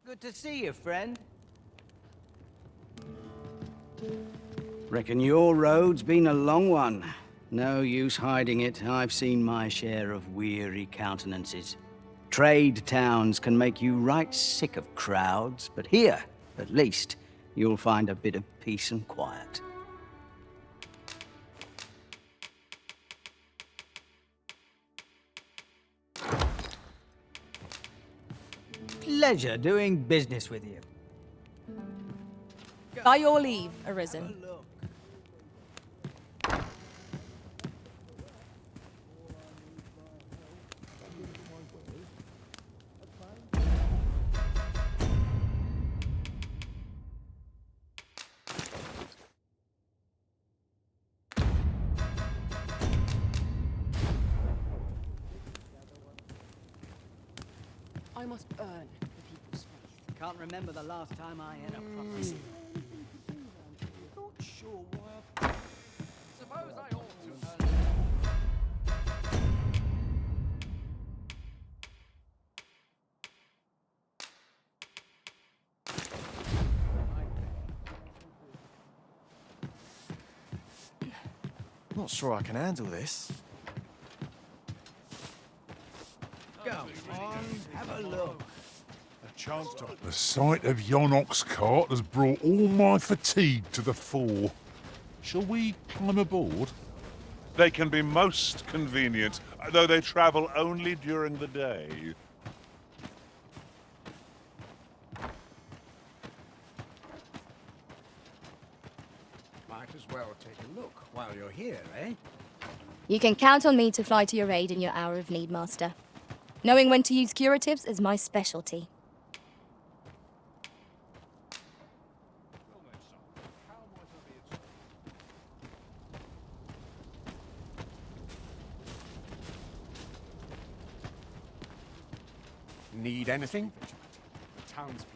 Good to see you, friend. Reckon your road's been a long one. No use hiding it. I've seen my share of weary countenances. Trade towns can make you right sick of crowds, but here, at least, you'll find a bit of peace and quiet. Pleasure doing business with you. By your leave, Arisen. I must earn the people's faith. Can't remember the last time I had a proper... Not sure why Suppose I ought to Not sure I can handle this. Go on, have a look. A chance to... The sight of yon ox cart has brought all my fatigue to the fore. Shall we climb aboard? They can be most convenient, though they travel only during the day. Might as well take a look while you're here, eh? You can count on me to fly to your aid in your hour of need, Master. Knowing when to use curatives is my specialty. Need anything? Townspeople.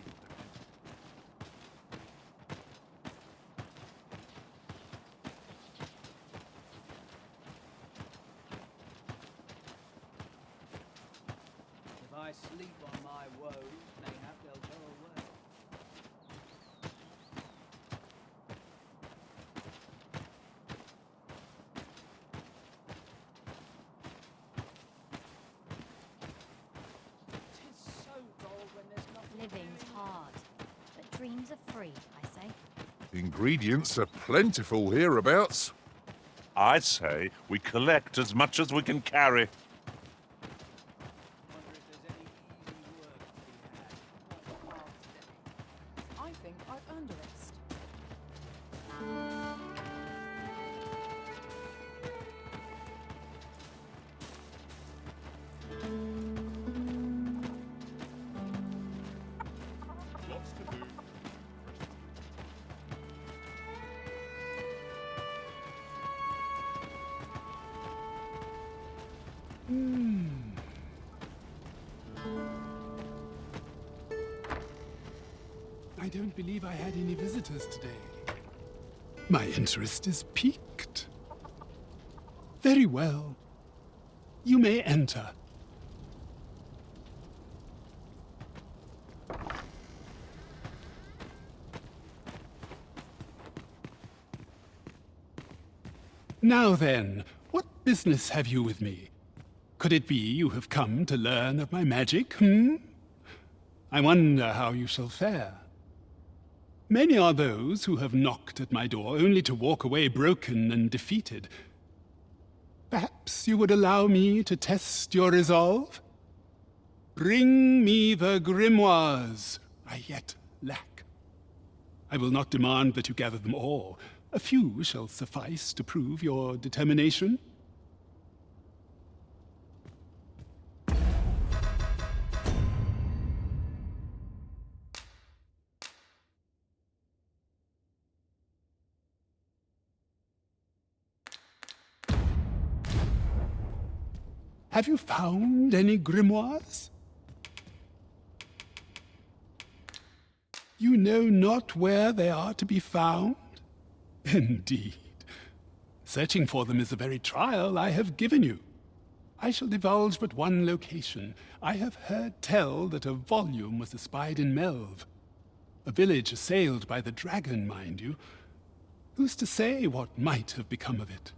If I sleep on my woes, mayhap they'll go away. Living's hard, but dreams are free, I say. Ingredients are plentiful hereabouts. I say we collect as much as we can carry. I think I've earned a rest. I don't believe I had any visitors today. My interest is piqued. Very well. You may enter. Now then, what business have you with me? Could it be you have come to learn of my magic, I wonder how you shall fare. Many are those who have knocked at my door only to walk away broken and defeated. Perhaps you would allow me to test your resolve? Bring me the grimoires I yet lack. I will not demand that you gather them all. A few shall suffice to prove your determination. Have you found any grimoires? You know not where they are to be found? Indeed. Searching for them is the very trial I have given you. I shall divulge but one location. I have heard tell that a volume was espied in Melve. A village assailed by the dragon, mind you. Who's to say what might have become of it?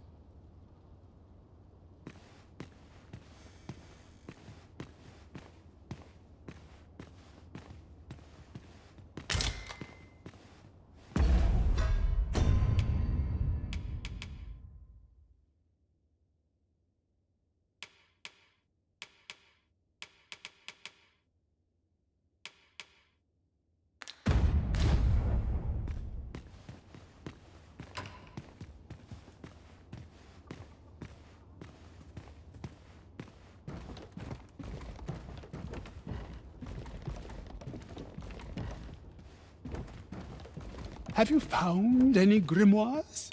Have you found any grimoires?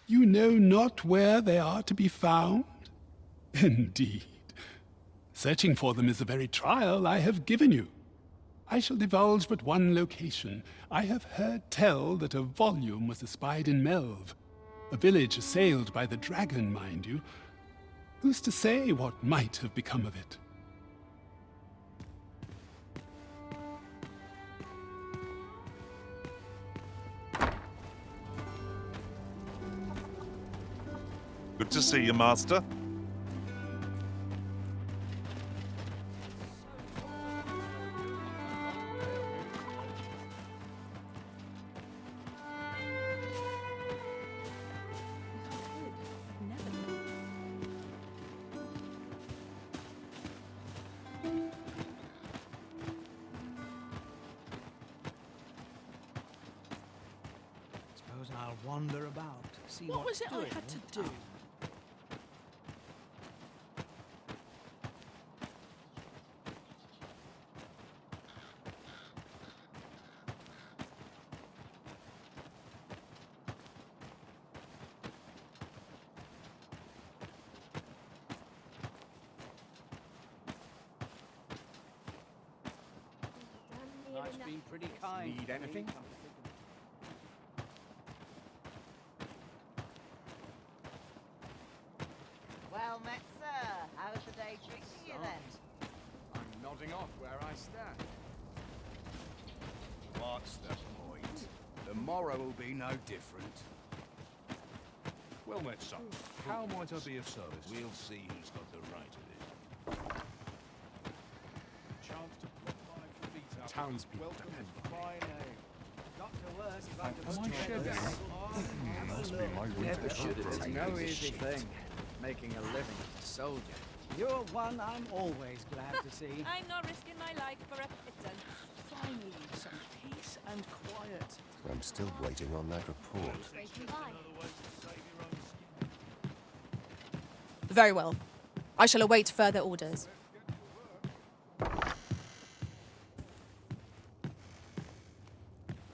You know not where they are to be found? Indeed. Searching for them is the very trial I have given you. I shall divulge but one location. I have heard tell that a volume was espied in Melve. A village assailed by the dragon, mind you. Who's to say what might have become of it? Good to see you, Master. Suppose I'll wander about, see What what's was it I doing. had to do? Life's been pretty kind. Need anything? Well met, sir. How's the day treating you then? I'm nodding off where I stand. What's the point? The morrow will be no different. Well met, son. How might I be of service? We'll see who's got the right of it. Chance to put my feet up. Townspeople Welcome depend to Brine. Got to work if I Am could I shabby? Must be my winter coat. No easy thing, making a living as a soldier. You're one I'm always glad to see. I'm not risking my life for a pittance. Finally, some peace and quiet. I'm still waiting on that report. Very well. I shall await further orders.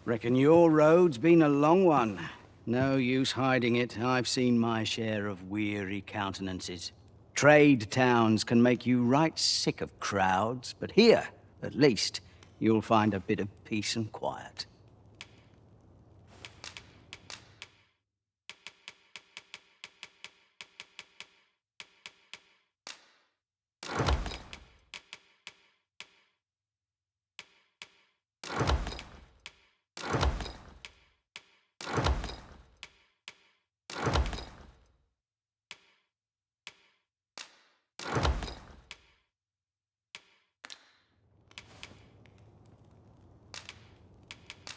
Reckon your road's been a long one. No use hiding it. I've seen my share of weary countenances. Trade towns can make you right sick of crowds, but here, at least, you'll find a bit of peace and quiet.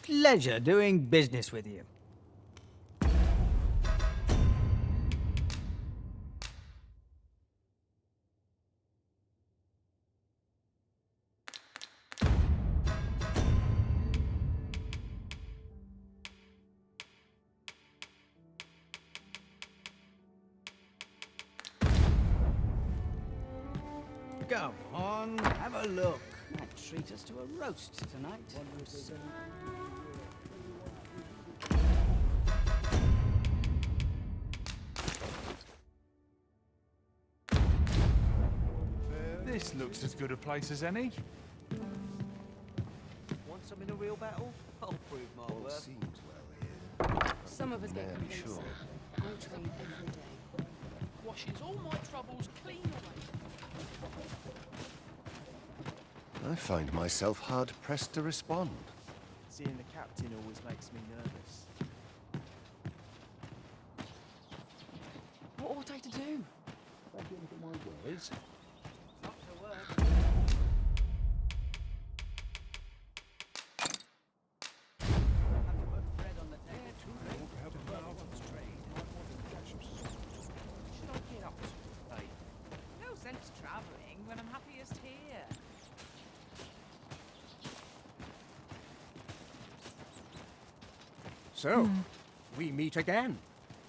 Pleasure doing business with you. Come on, have a look. Might treat us to a roast tonight. This looks as good a place as any. Want some in a real battle? I'll prove my All worth. seems well here. Some of us get May I be complacent. sure? I train every day. washes all my troubles clean away. I find myself hard-pressed to respond. Seeing the captain always makes me nervous. What ought I to do? Thank you for my words. Up to work. Have to put bread on the table. Should I get up to? Hey, No sense travelling when I'm happiest here. So, we meet again.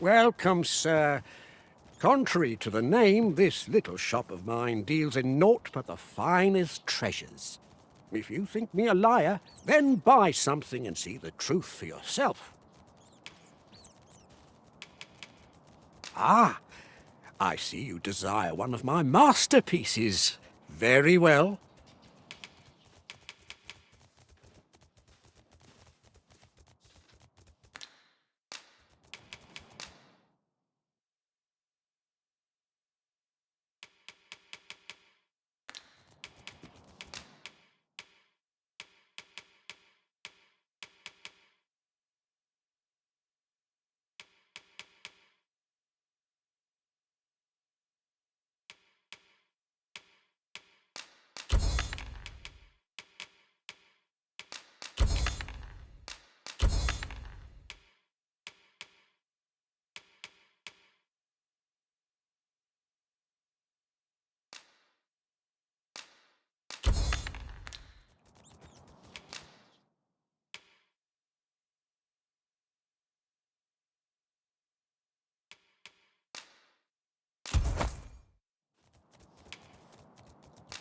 Welcome, sir. Contrary to the name, this little shop of mine deals in naught but the finest treasures. If you think me a liar, then buy something and see the truth for yourself. Ah, I see you desire one of my masterpieces. Very well.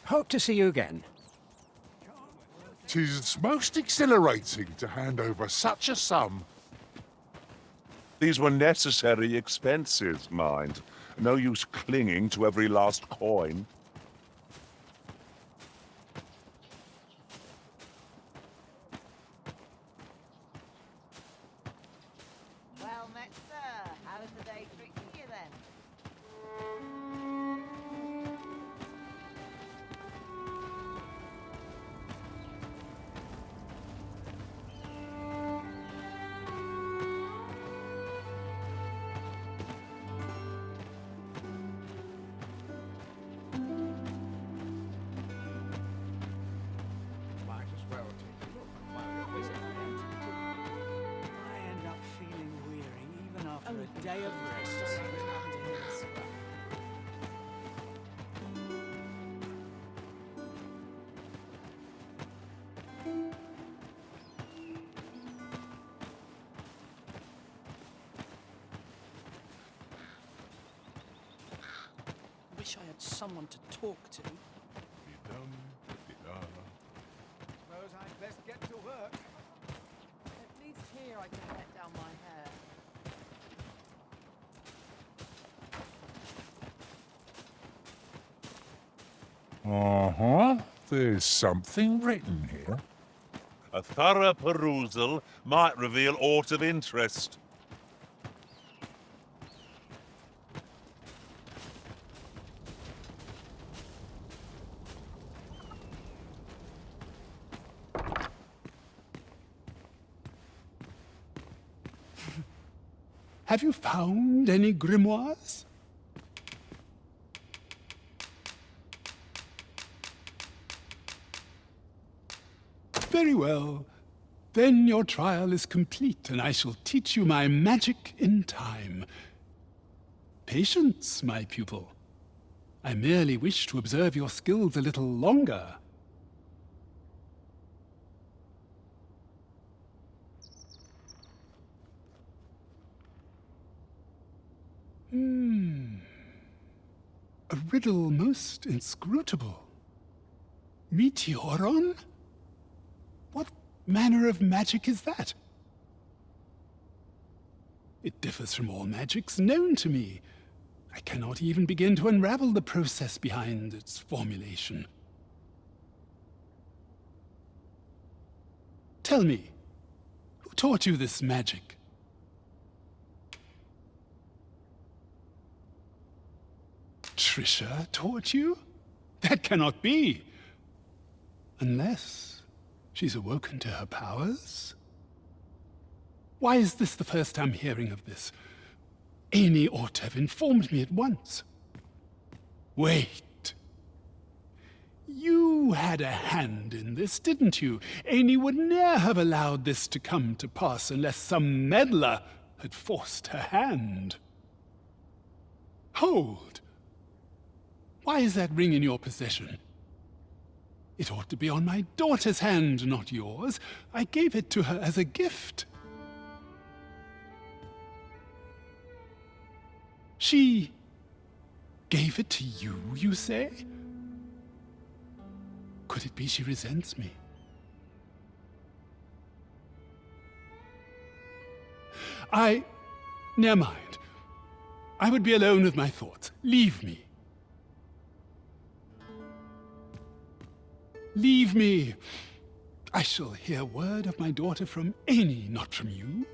Hope to see you again. 'Tis most exhilarating to hand over such a sum. These were necessary expenses, mind. No use clinging to every last coin. Well met, sir. How is the day treating you then? Might as well take a look while you're busy. I end up feeling weary even after a day of rest. Wish I had someone to talk to. Suppose I'd best get to work. At least here I can let down my hair. Uh-huh. There's something written here. A thorough perusal might reveal aught of interest. Have you found any grimoires? Very well. Then your trial is complete, and I shall teach you my magic in time. Patience, my pupil. I merely wish to observe your skills a little longer. A riddle most inscrutable. Meteoron? What manner of magic is that? It differs from all magics known to me. I cannot even begin to unravel the process behind its formulation. Tell me, who taught you this magic? Trisha taught you? That cannot be. Unless she's awoken to her powers? Why is this the first I'm hearing of this? Amy ought to have informed me at once. Wait. You had a hand in this, didn't you? Amy would ne'er have allowed this to come to pass unless some meddler had forced her hand. Hold! Why is that ring in your possession? It ought to be on my daughter's hand, not yours. I gave it to her as a gift. She gave it to you, you say? Could it be she resents me? Never mind. I would be alone with my thoughts. Leave me. Leave me. I shall hear word of my daughter from Amy, not from you.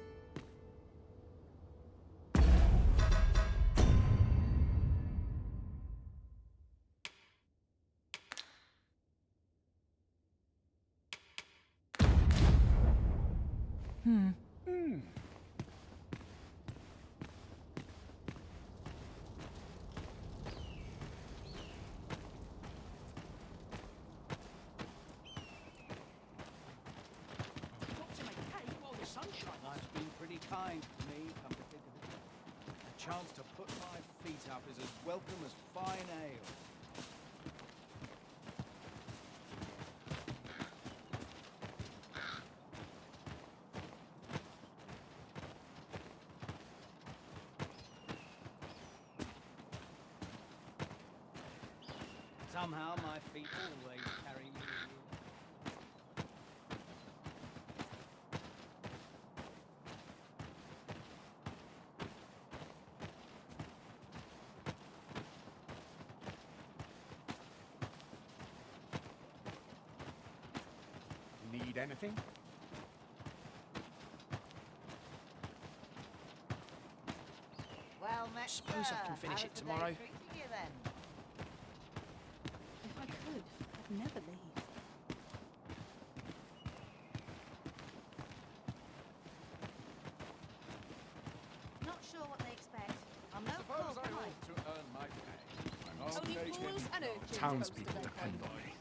Life's been pretty kind to me, come to think of it. A chance to put my feet up is as welcome as fine ale. Somehow my feet always carry me. Need anything? Well met, Suppose sir. I can finish How's it the day tomorrow. treating you then? If I could, I'd never leave. Not sure what they expect. I'm no fool, am I? to earn my pay. Only fools and urchins Townspeople roast to their depend bone. on me.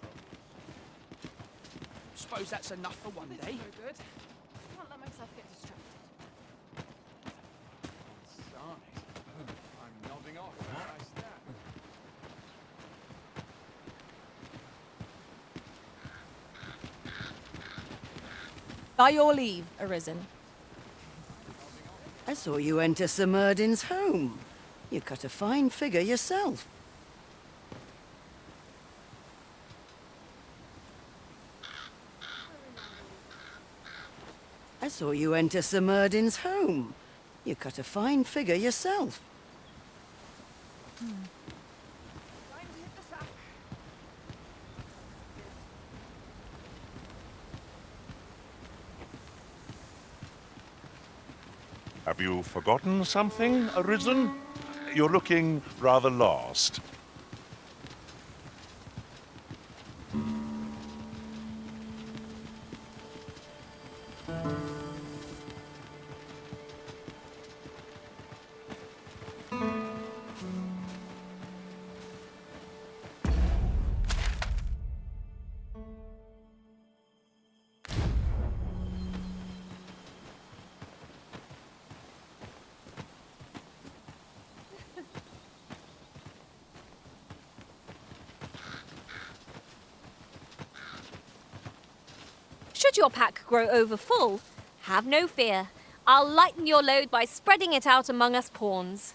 Suppose that's enough for one day. No good. Can't let myself get distracted. I'm nodding off as I stand. By your leave, Arisen. I saw you enter Sir Merdin's home. You cut a fine figure yourself. I saw you enter Sir Merdin's home. You cut a fine figure yourself. Time to hit the sack. Have you forgotten something, Arisen? You're looking rather lost. Should your pack grow over full, have no fear. I'll lighten your load by spreading it out among us pawns.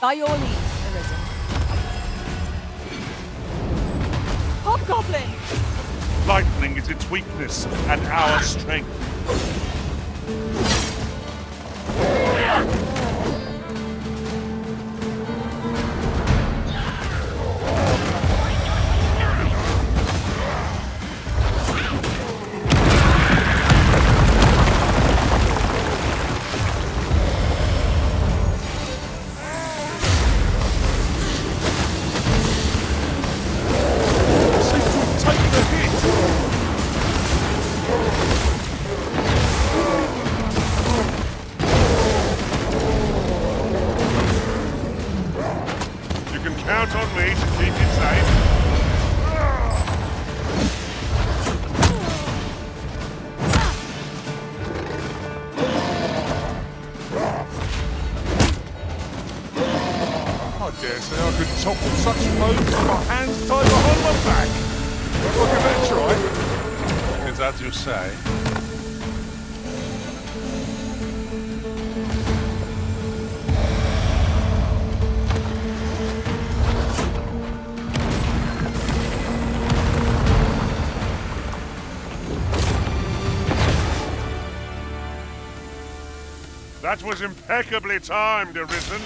By your leave, Arisen. Hobgoblin! Lightning is its weakness and our strength. Count on me to keep it safe. I dare say I could topple such foes with my hands tied behind my back. I'll give it a try. Is that you say? That was impeccably timed, Arisen.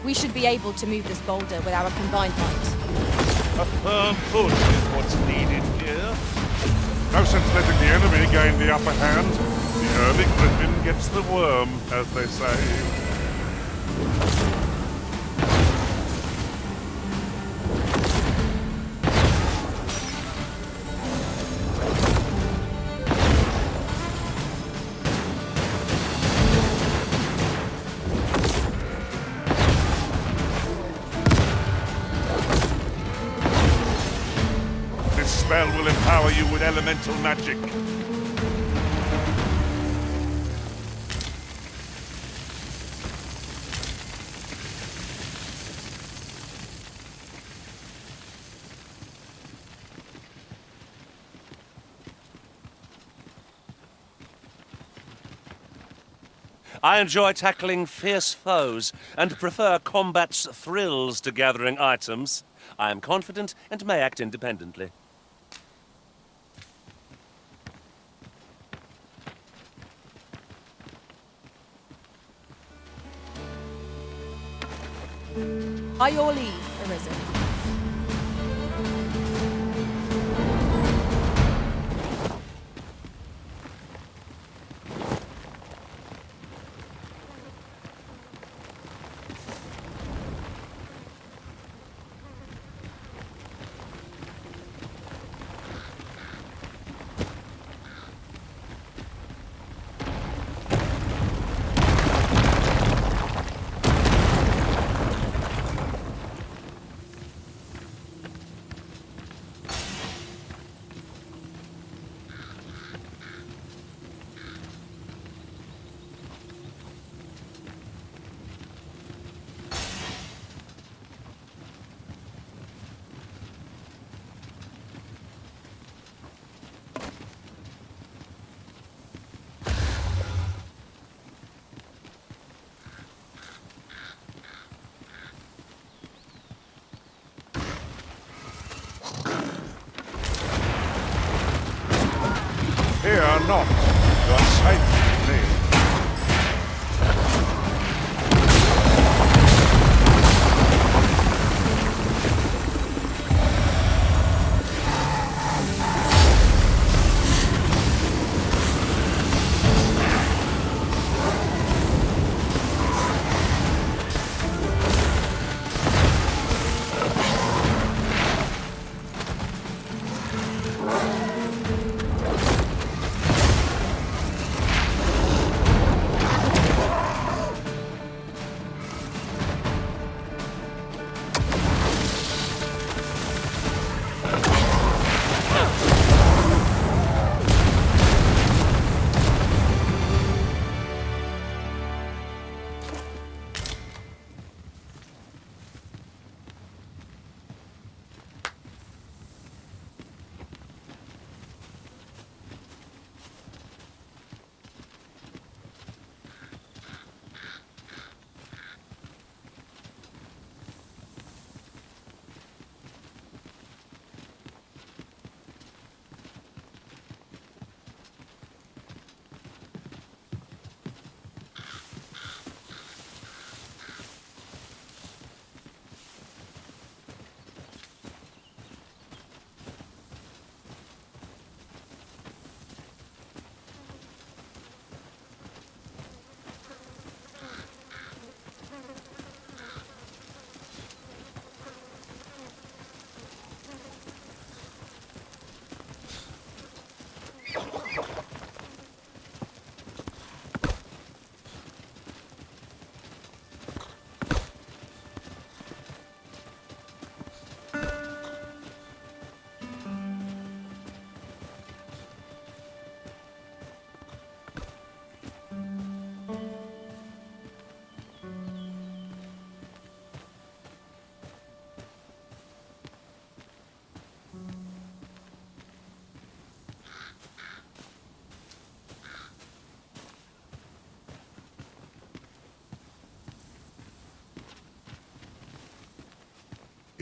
We should be able to move this boulder with our combined might. A firm push is what's needed here. No sense letting the enemy gain the upper hand. The early griffin gets the worm, as they say. Spell will empower you with elemental magic. I enjoy tackling fierce foes and prefer combat's thrills to gathering items. I am confident and may act independently. By your leave, Arisen.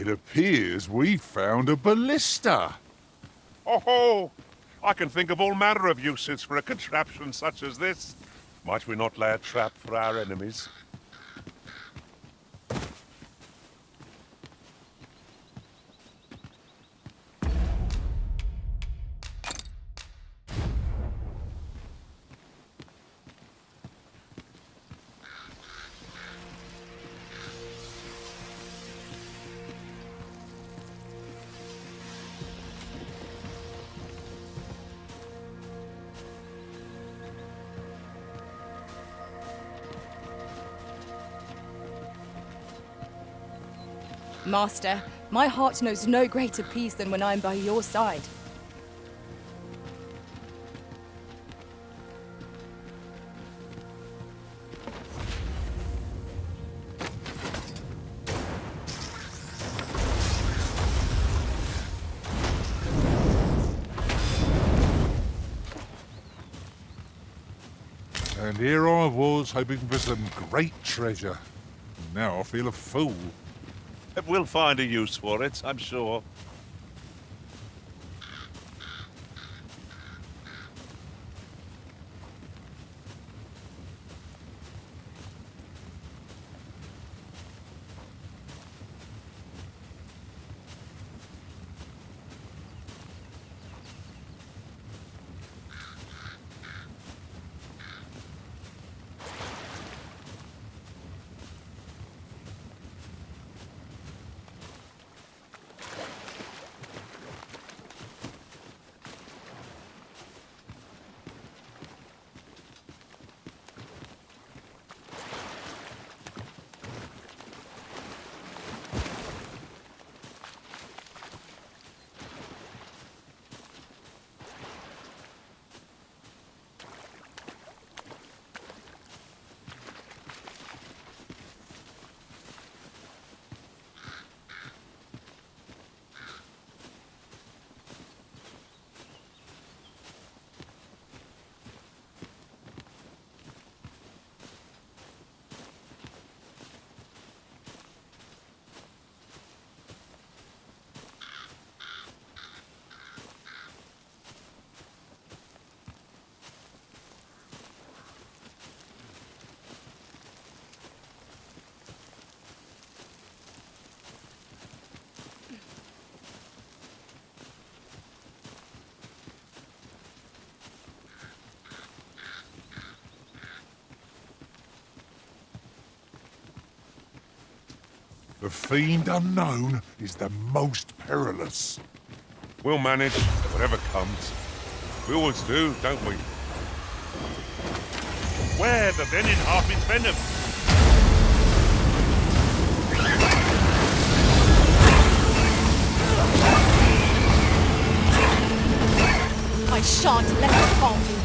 It appears we found a ballista. Oh, I can think of all manner of uses for a contraption such as this. Might we not lay a trap for our enemies? Master, my heart knows no greater peace than when I am by your side. And here I was, hoping for some great treasure. Now I feel a fool. We'll find a use for it, I'm sure. The fiend unknown is the most perilous. We'll manage, whatever comes. We always do, don't we? Where the venin half its venom? I shan't let it harm you.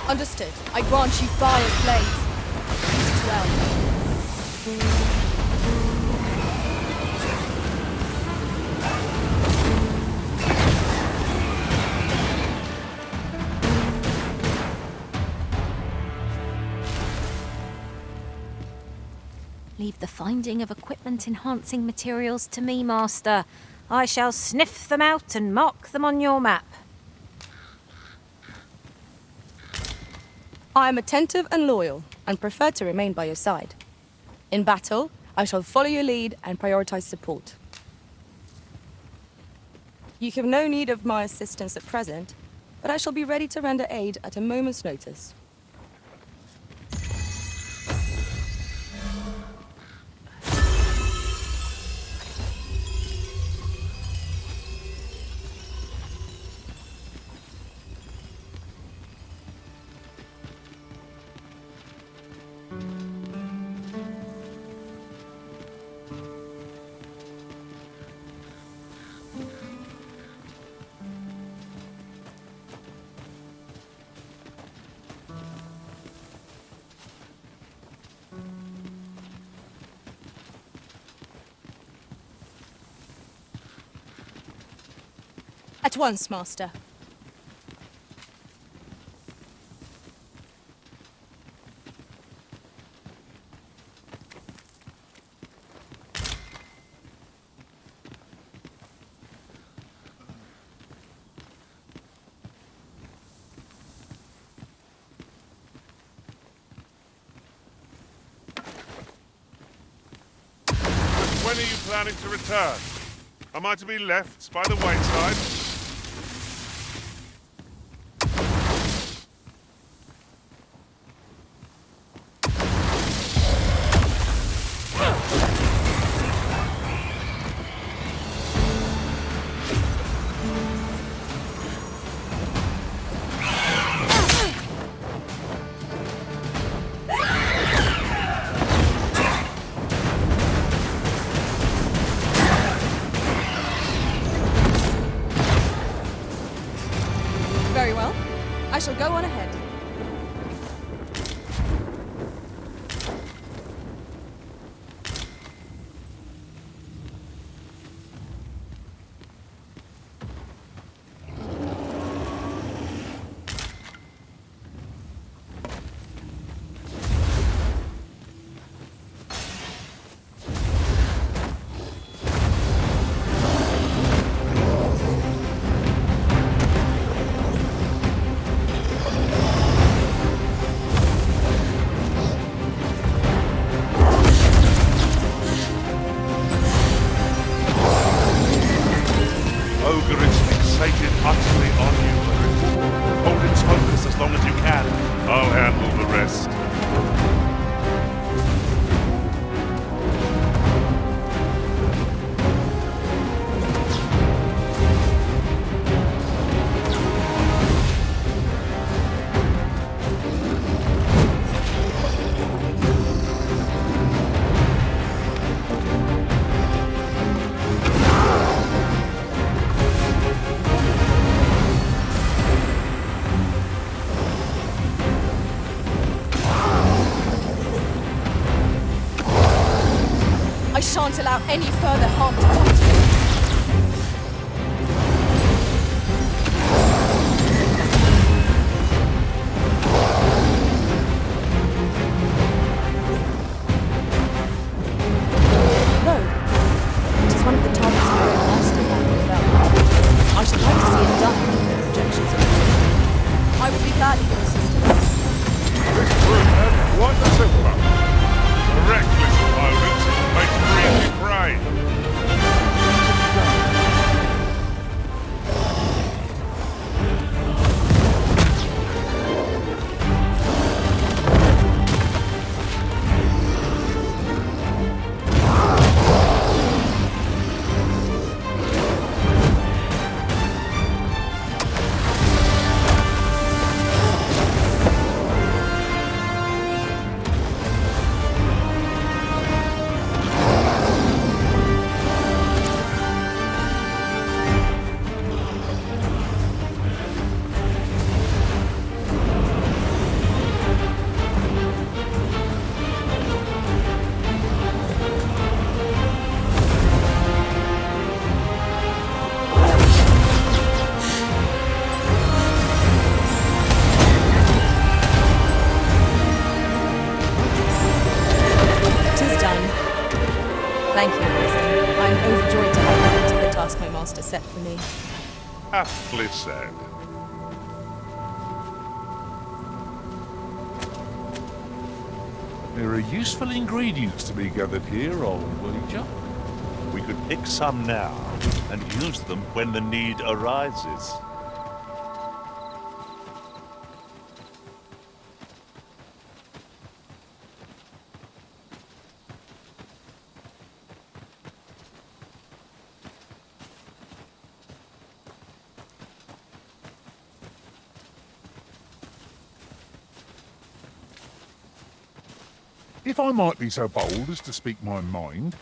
Understood. I grant you fire's blaze. Use it well. Leave the finding of equipment-enhancing materials to me, Master. I shall sniff them out and mark them on your map. I am attentive and loyal, and prefer to remain by your side. In battle, I shall follow your lead and prioritize support. You have no need of my assistance at present, but I shall be ready to render aid at a moment's notice. At once, Master. When are you planning to return? Am I to be left by the wayside? Very well. I shall go on ahead. Ogre is fixated utterly on you, Vermund. Hold its focus as long as you can. I'll handle the rest. I shan't allow any further harm to come to you. No. It is one of the targets my own master had fell. I should like to see it done with no objections. I would be glad of your assistance. This brute had quite a temper. A reckless opponent makes me afraid. Thank you, Arisen. I'm overjoyed to have completed the task my master set for me. Aptly said. There are useful ingredients to be gathered here, old wager. We could pick some now and use them when the need arises. If I might be so bold as to speak my mind,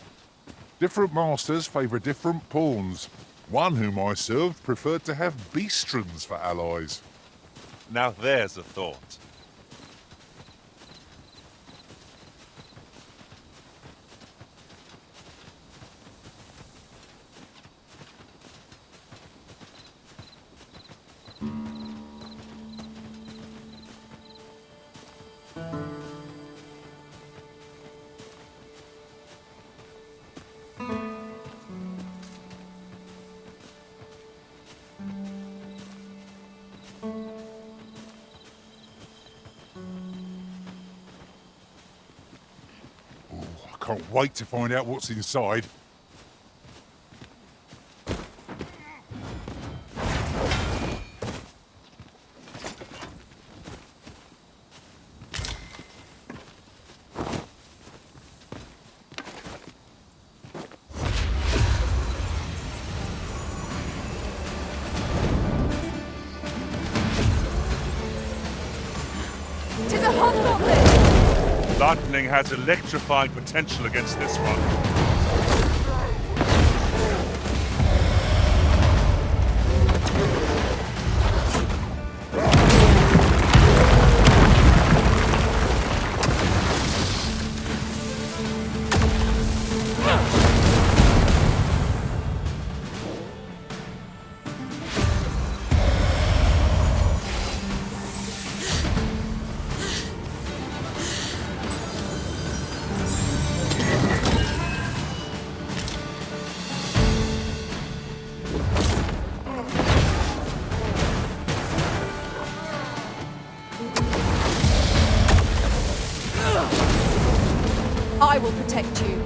different masters favour different pawns. One whom I served preferred to have beastrons for allies. Now there's a thought. can't wait to find out what's inside. Tis a hobgoblin! Lightning has electrifying potential against this one. I will protect you.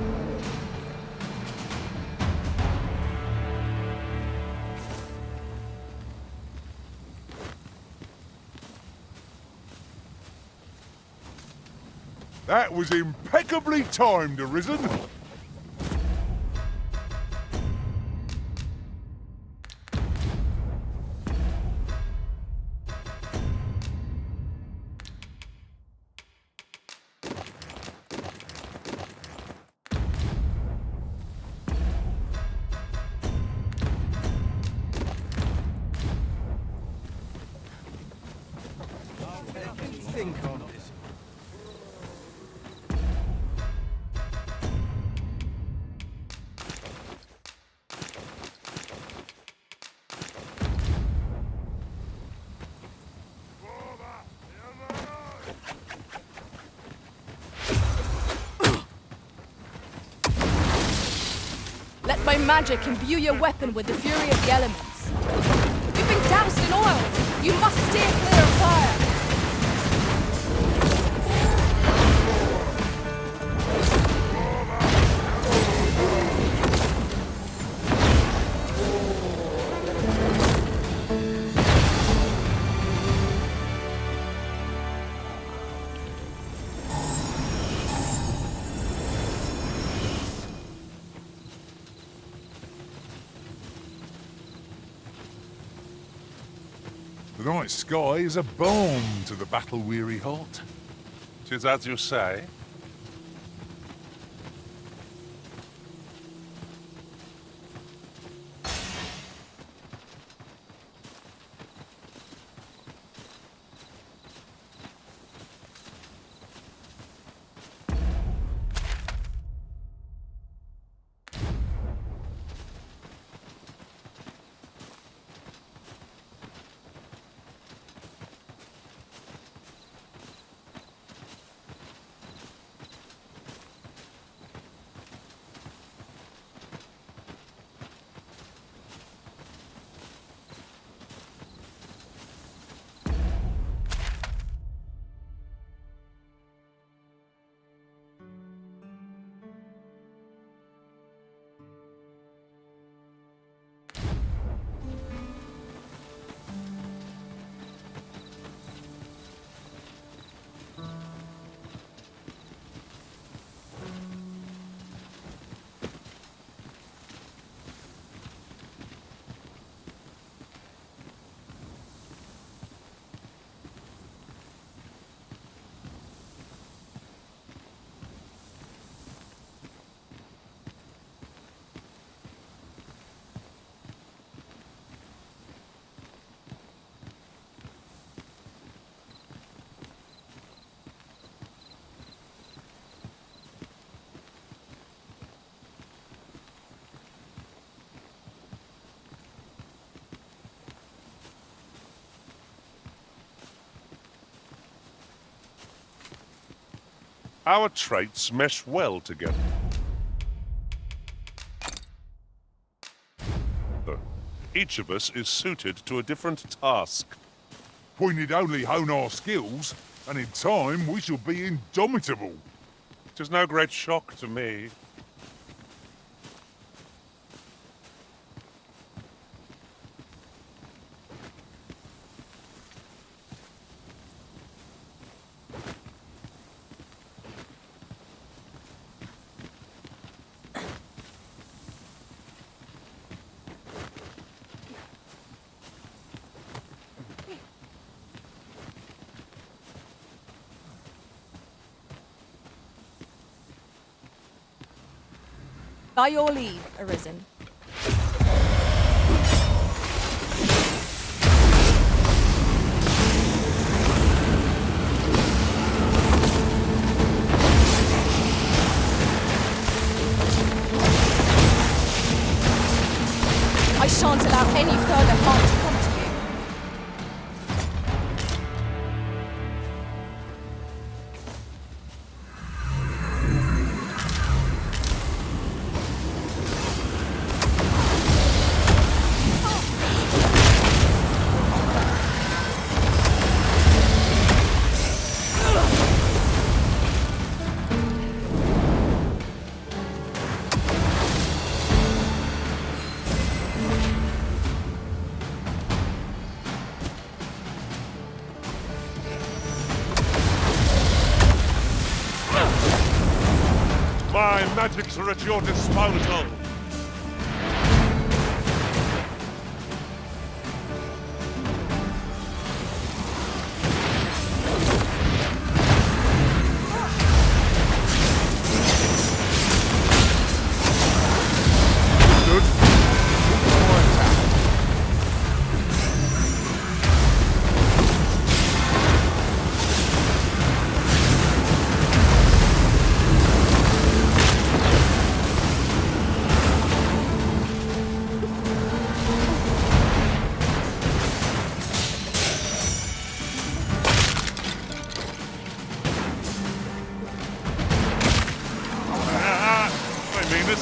That was impeccably timed, Arisen. Think on it. Let my magic imbue your weapon with the fury of the elements. You've been doused in oil. You must steer clear of fire. The night sky is a balm to the battle-weary heart. 'Tis as you say. Our traits mesh well together. Each of us is suited to a different task. We need only hone our skills, and in time we shall be indomitable. 'Tis no great shock to me. By your leave, Arisen. I shan't allow any further harm to come to you. My magics are at your disposal.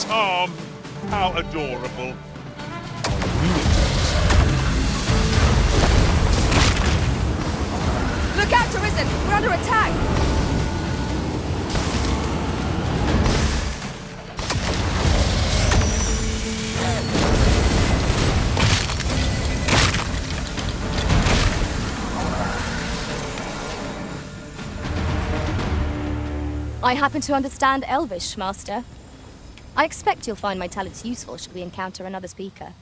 Harm. How adorable. Look out, Arisen! We're under attack! I happen to understand Elvish, Master. I expect you'll find my talents useful should we encounter another speaker.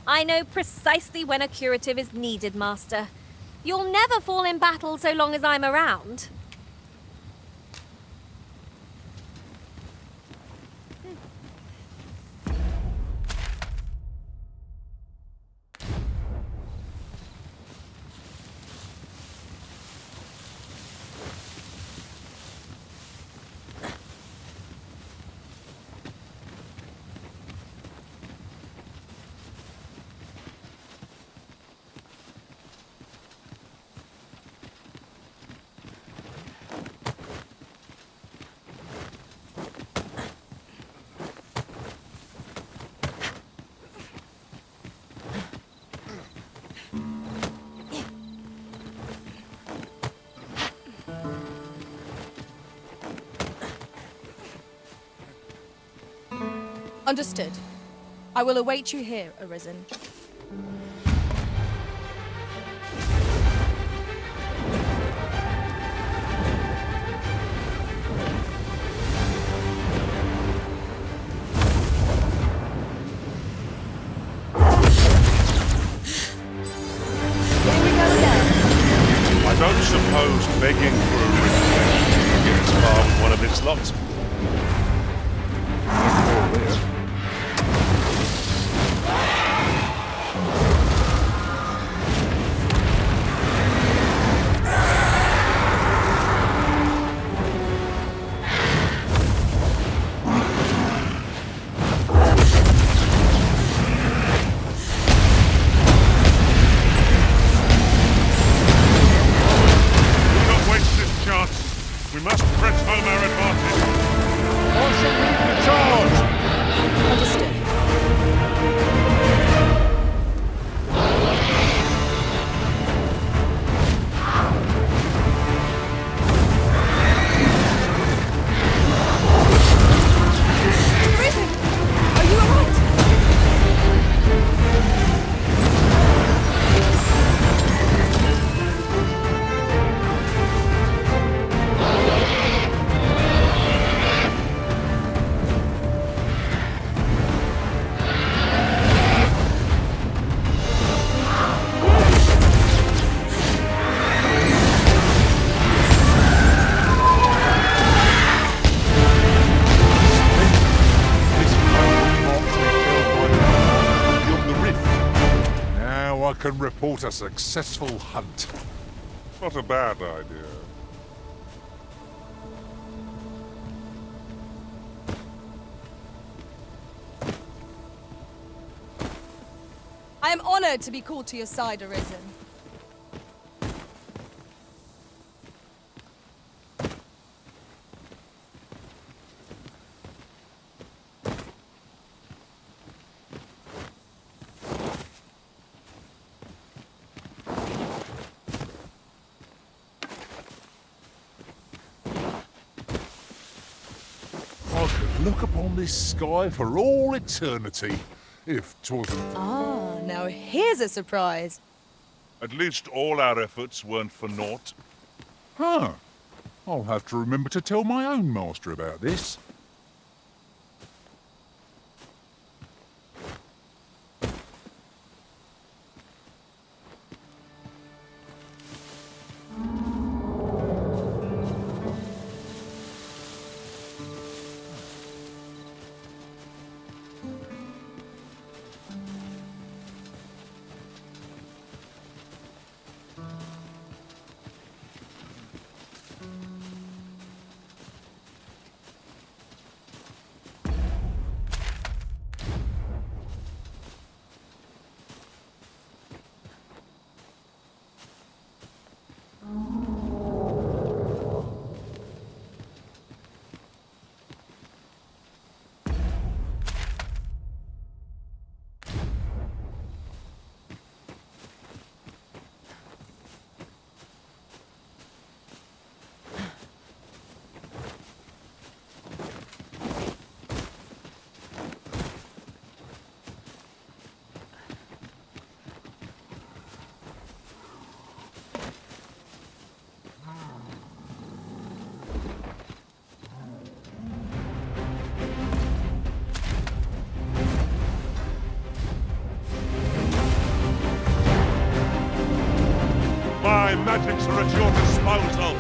I know precisely when a curative is needed, Master. You'll never fall in battle so long as I'm around. Understood. I will await you here, Arisen. I don't suppose begging for a reflection gets far with one of its lot. We must press home our advantage. can report a successful hunt. Not a bad idea. I am honored to be called to your side, Arisen. I could look upon this sky for all eternity, if 'twasn't. Ah, now here's a surprise. At least all our efforts weren't for naught. Huh. I'll have to remember to tell my own master about this. My magics are at your disposal.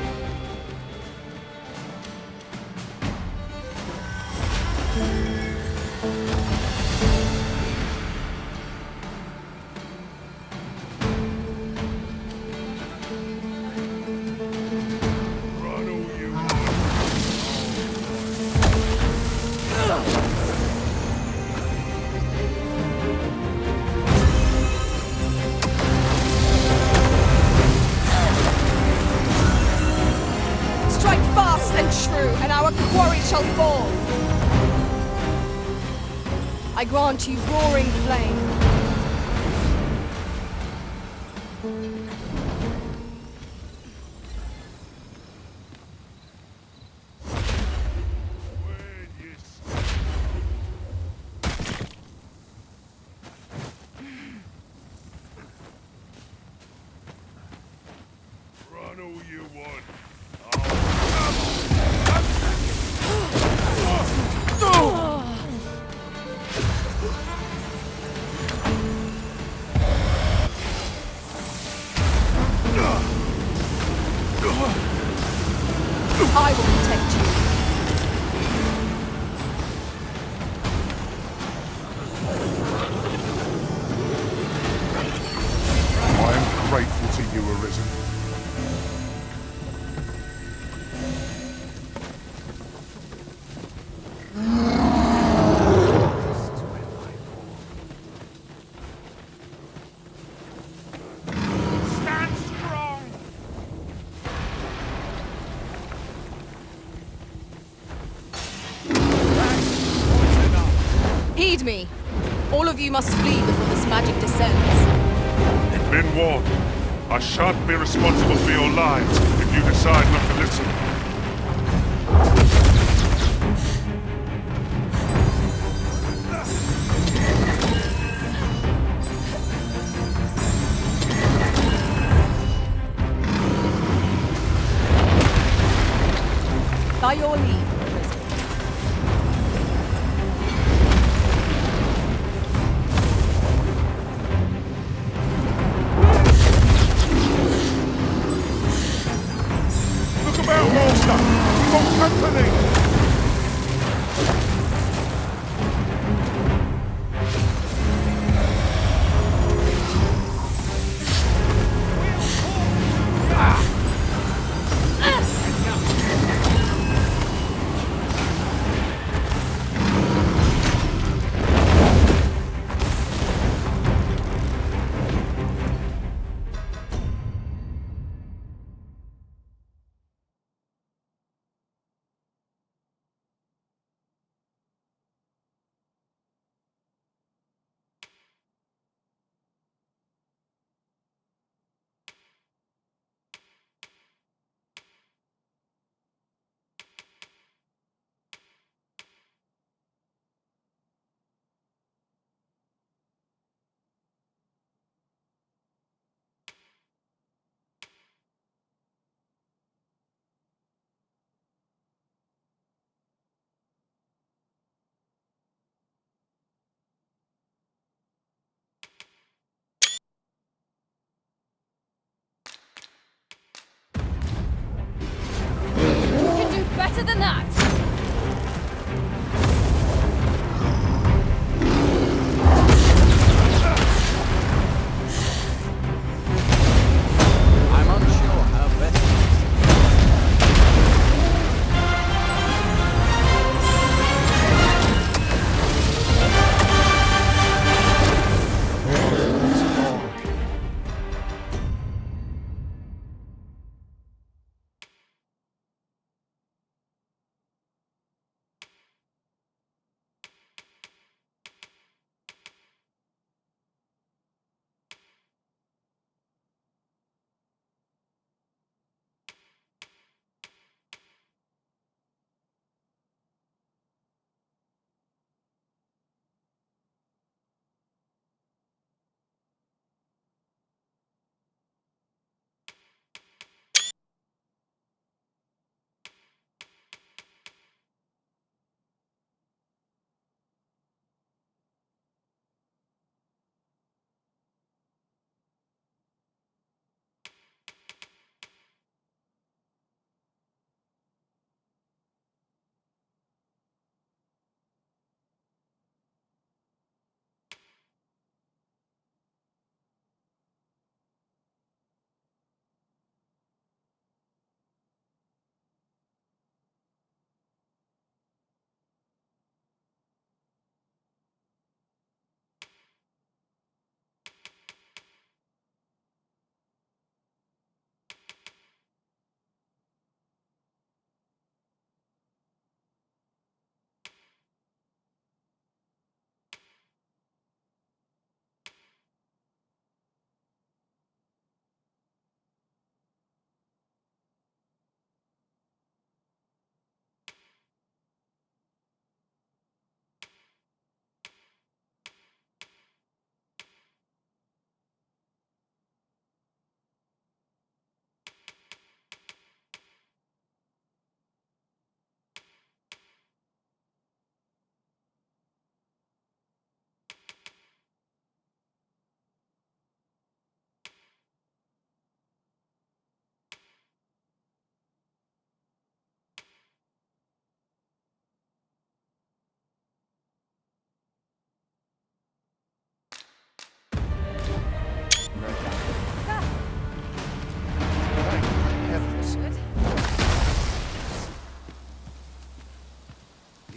I grant you roaring flame. Run all you want. I will protect you. I am grateful to you, Arisen. Heed me. All of you must flee before this magic descends. You've been warned. I shan't be responsible for your lives if you decide not to listen. By your leave. Look about!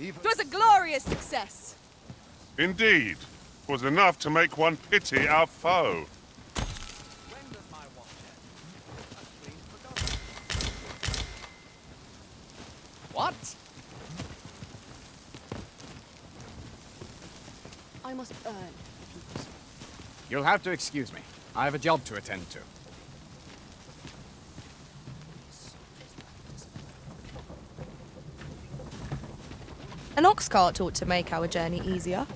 It was a glorious success. Indeed, 'twas enough to make one pity our foe. What? I must earn people's. You'll have to excuse me. I have a job to attend to. An ox cart ought to make our journey easier.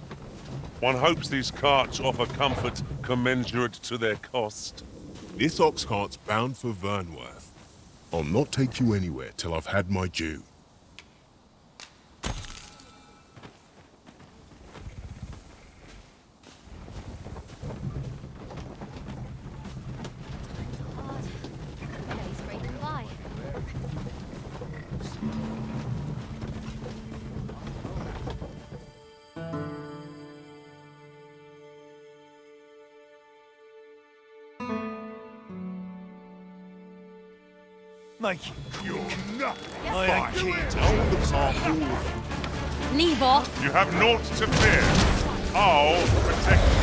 One hopes these carts offer comfort commensurate to their cost. This ox cart's bound for Vernworth. I'll not take you anywhere till I've had my due. Make it You're nothing. I ain't kidding. Hold the cart forward. Leave off. You have naught to fear. I'll protect you.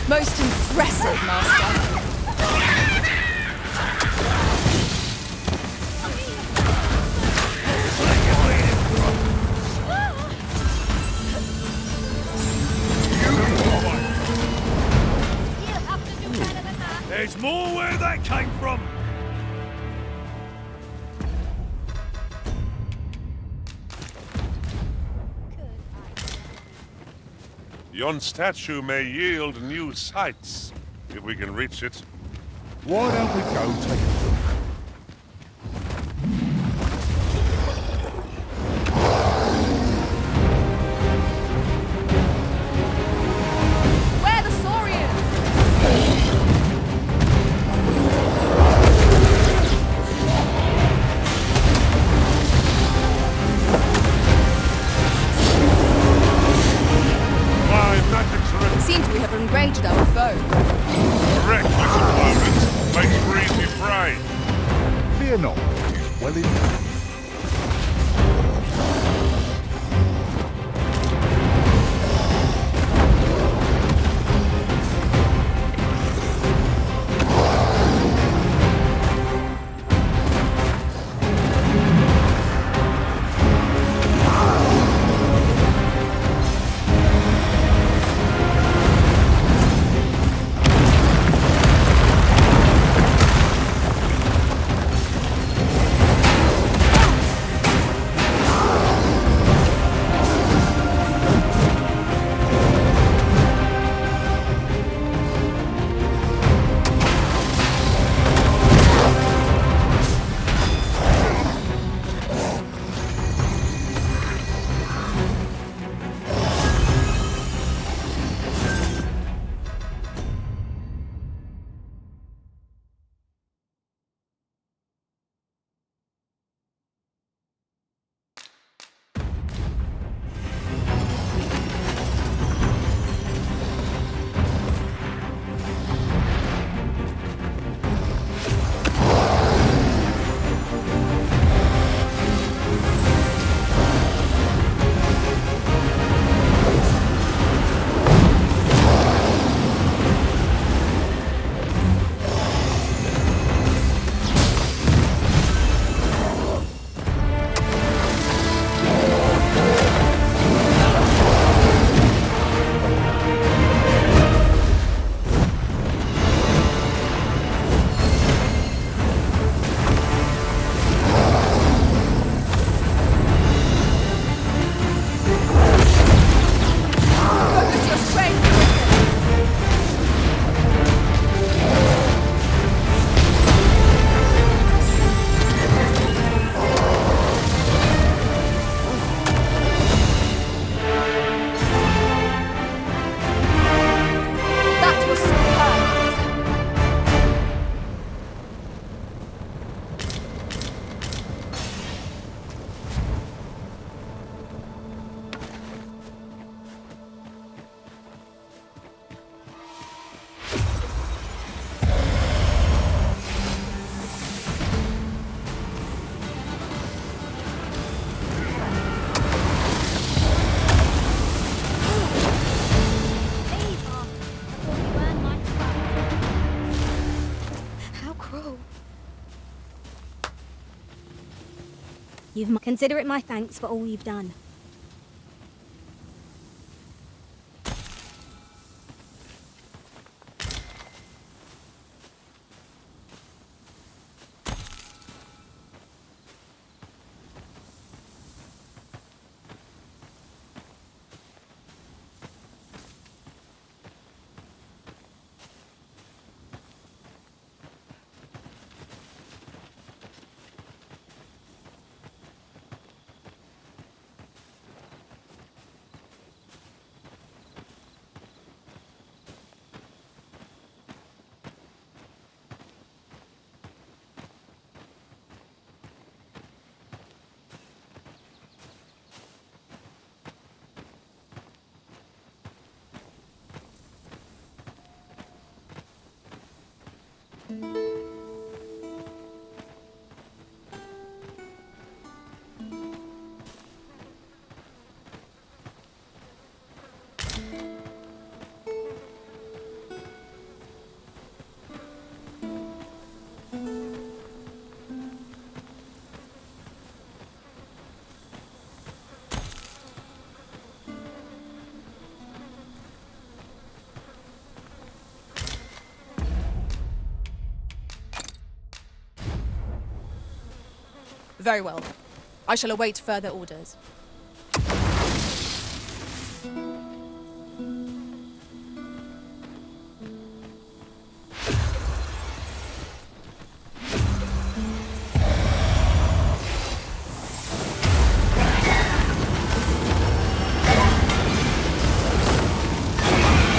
Most impressive, Master. There's more where that came from. Yon statue may yield new sights, if we can reach it. Why don't we go take a look? Where the Saurians? My magic's ready. It seems we have enraged our foe. Reckless opponent makes for easy prey. Fear not, it is well enough. Consider it my thanks for all you've done. Very well. I shall await further orders.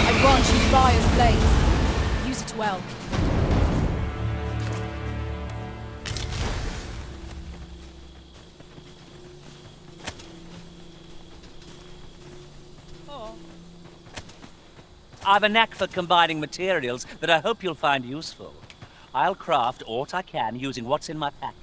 I grant you fire's blade. Use it well. I've a knack for combining materials that I hope you'll find useful. I'll craft aught I can using what's in my pack.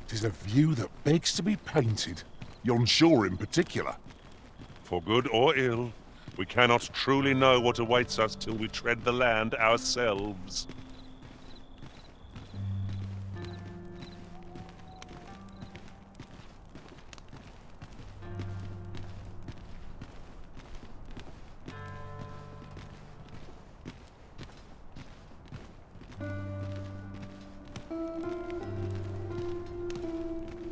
Tis a view that begs to be painted, yon shore in particular. For good or ill, we cannot truly know what awaits us till we tread the land ourselves.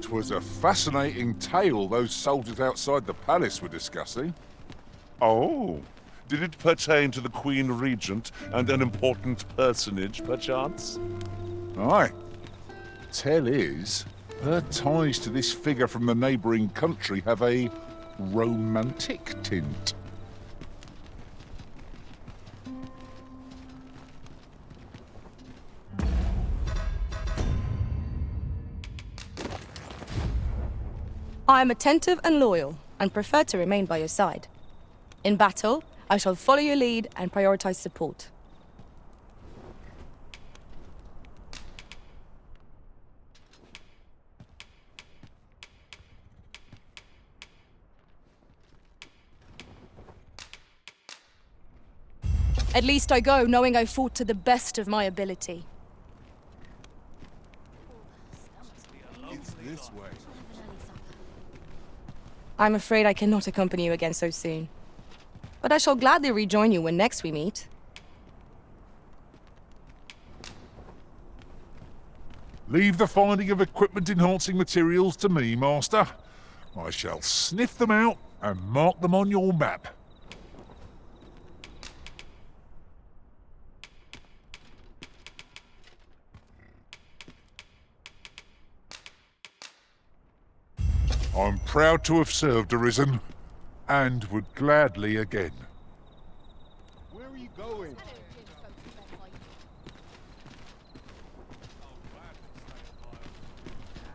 'Twas a fascinating tale those soldiers outside the palace were discussing. Oh, did it pertain to the Queen Regent and an important personage, perchance? Aye. Tell is, her ties to this figure from the neighbouring country have a romantic tint. I am attentive and loyal, and prefer to remain by your side. In battle, I shall follow your lead and prioritize support. At least I go knowing I fought to the best of my ability. It's this way. I'm afraid I cannot accompany you again so soon. But I shall gladly rejoin you when next we meet. Leave the finding of equipment-enhancing materials to me, Master. I shall sniff them out and mark them on your map. I'm proud to have served, Arisen, and would gladly again. Where are you going?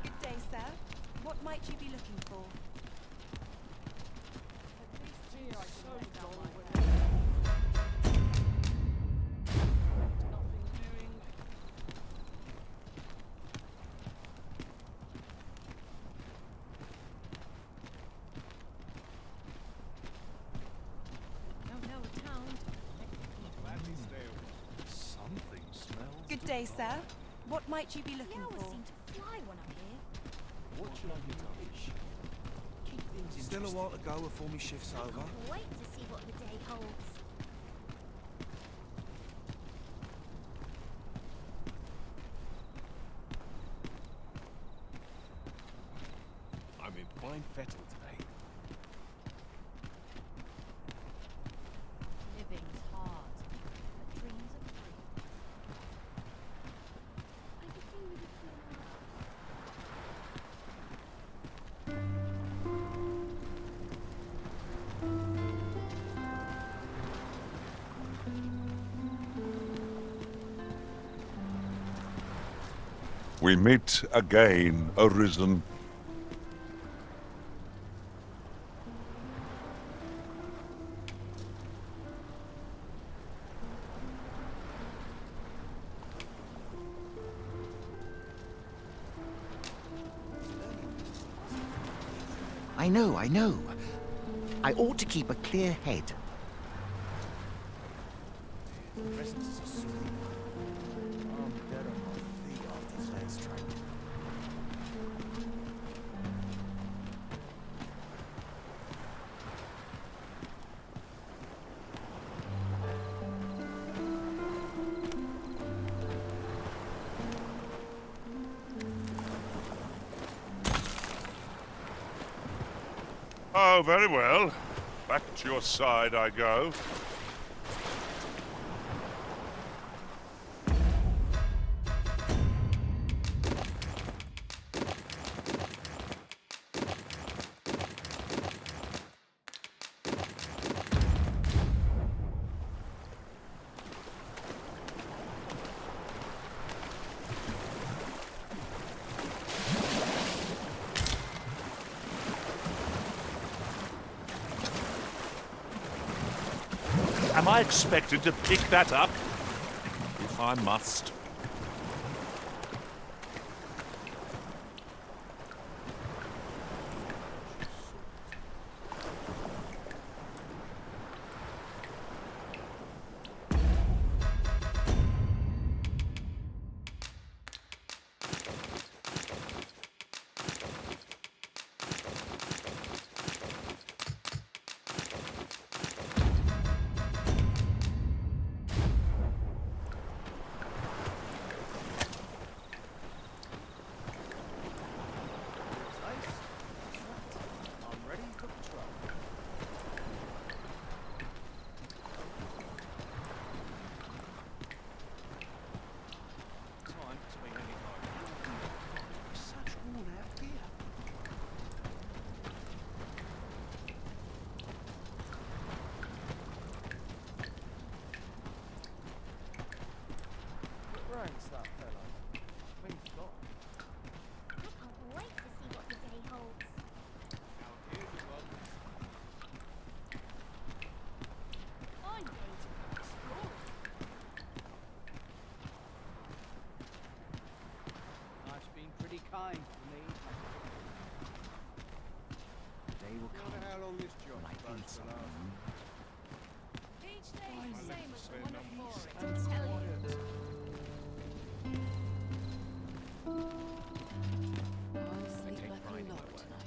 Good day, sir. What might you be looking for? Good day, sir. What might you be looking for? Seem to fly when I'm here. What should I get up? Keep things Still a while to go before my shift's over. Can't wait to see what the day holds. I'm in fine fettle today. Living's hard, but dreams are free. We meet again, Arisen. I know. I ought to keep a clear head. Presence is a soothing one. I'm dead on my feet after today's training. Oh, very well. Back to your side I go. Am I expected to pick that up? If I must.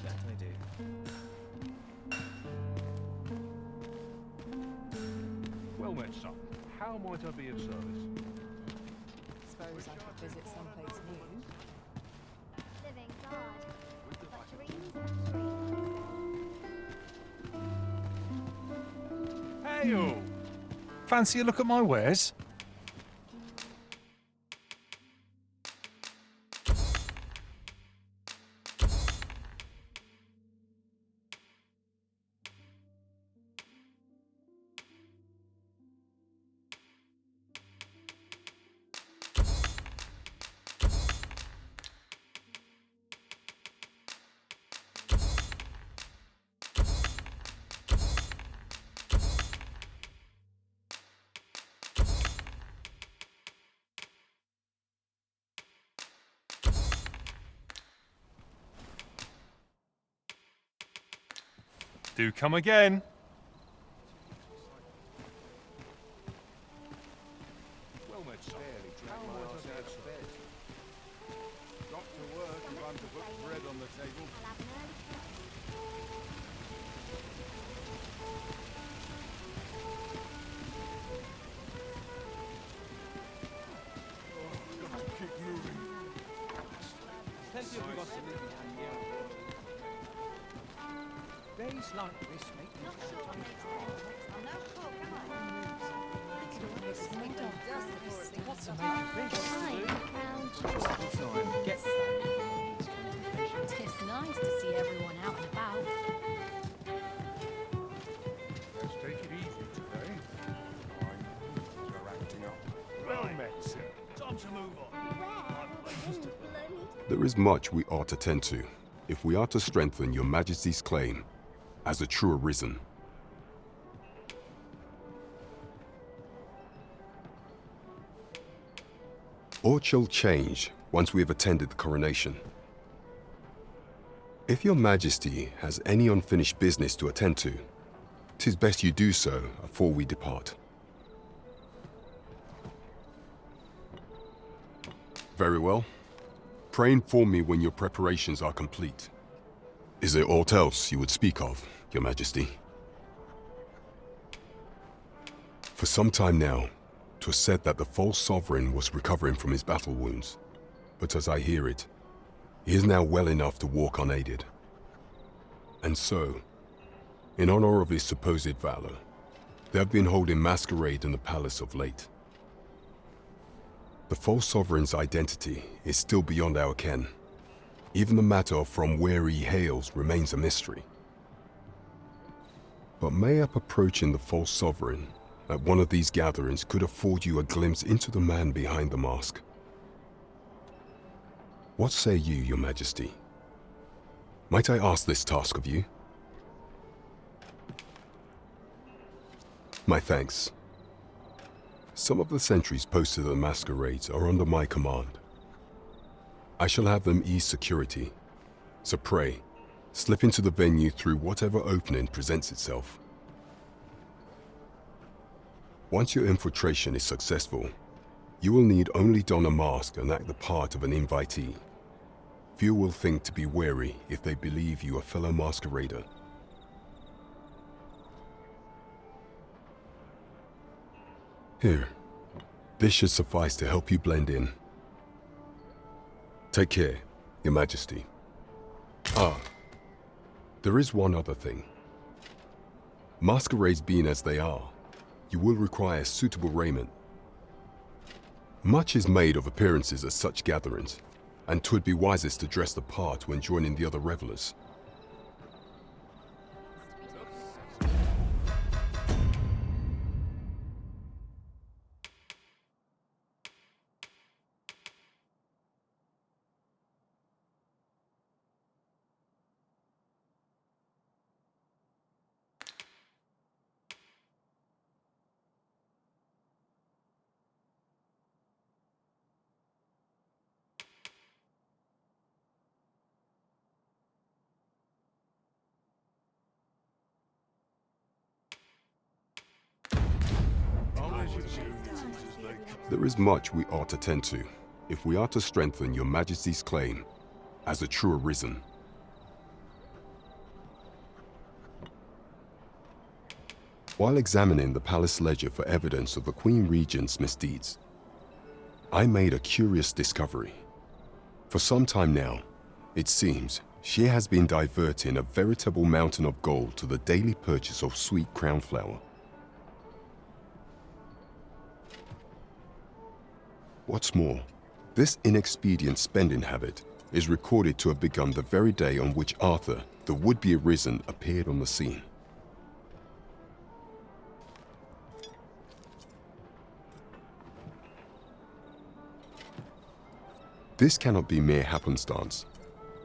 Definitely do. Well met, son. How might I be of service? Suppose I could visit someplace new. Living God. But dreams are free. Hey-o! Fancy a look at my wares? Do come again. Well met, son. How might I be of service? Got to work if I'm to put bread on the table. Keep moving. Plenty of us to live behind here. Days like this make me What's the matter? It's nice to see everyone out and about. Let's take it easy today. You're acting up. Well met, sir. Time to move on. There is much we ought to tend to, if we are to strengthen your Majesty's claim as a true Arisen. All shall change once we have attended the coronation. If your Majesty has any unfinished business to attend to, 'tis best you do so afore we depart. Very well. Pray inform me when your preparations are complete. Is there aught else you would speak of, Your Majesty? For some time now, 'twas said that the false sovereign was recovering from his battle wounds, but as I hear it, he is now well enough to walk unaided. And so, in honor of his supposed valor, they have been holding masquerade in the palace of late. The false sovereign's identity is still beyond our ken. Even the matter of from where he hails remains a mystery. But mayhap approaching the false sovereign at one of these gatherings could afford you a glimpse into the man behind the mask. What say you, Your Majesty? Might I ask this task of you? My thanks. Some of the sentries posted at the masquerades are under my command. I shall have them ease security, so pray, slip into the venue through whatever opening presents itself. Once your infiltration is successful, you will need only don a mask and act the part of an invitee. Few will think to be wary if they believe you a fellow masquerader. Here, this should suffice to help you blend in. Take care, Your Majesty. Ah, there is one other thing. Masquerades being as they are, you will require suitable raiment. Much is made of appearances at such gatherings, and 'twould be wisest to dress the part when joining the other revelers. There is much we ought to tend to if we are to strengthen your Majesty's claim as a true Arisen. While examining the palace ledger for evidence of the Queen Regent's misdeeds, I made a curious discovery. For some time now, it seems she has been diverting a veritable mountain of gold to the daily purchase of sweet crown flower. What's more, this inexpedient spending habit is recorded to have begun the very day on which Arthur, the would-be Arisen, appeared on the scene. This cannot be mere happenstance.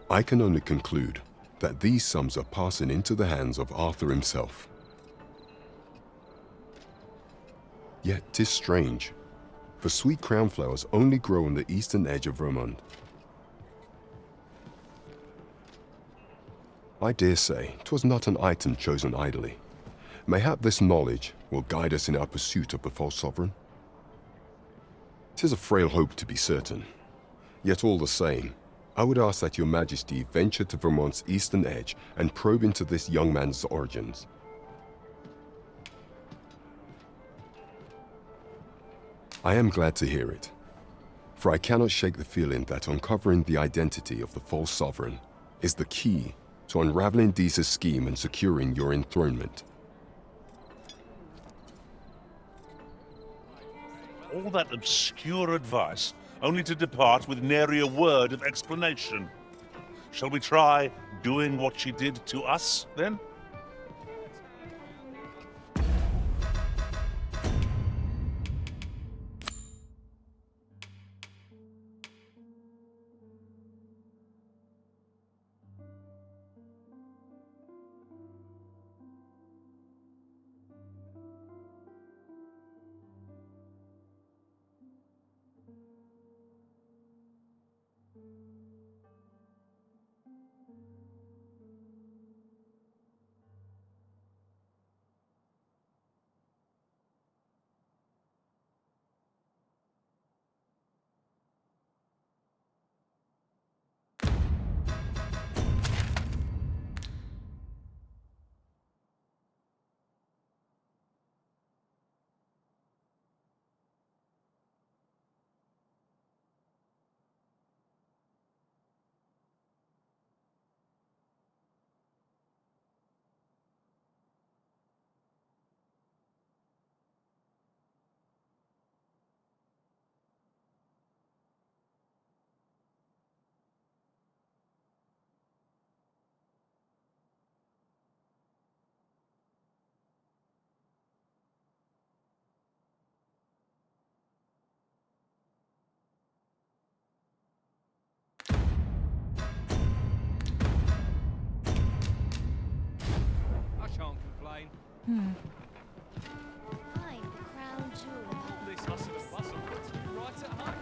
I can only conclude that these sums are passing into the hands of Arthur himself. Yet 'tis strange, for sweet crown flowers only grow on the eastern edge of Vermund. I dare say 'twas not an item chosen idly. Mayhap this knowledge will guide us in our pursuit of the false sovereign. 'Tis a frail hope, to be certain. Yet all the same, I would ask that your Majesty venture to Vermund's eastern edge and probe into this young man's origins. I am glad to hear it, for I cannot shake the feeling that uncovering the identity of the false sovereign is the key to unraveling Deeza's scheme and securing your enthronement. All that obscure advice, only to depart with nary a word of explanation. Shall we try doing what she did to us, then? I'm the crown jewel of This hustle and bustle puts me right at home.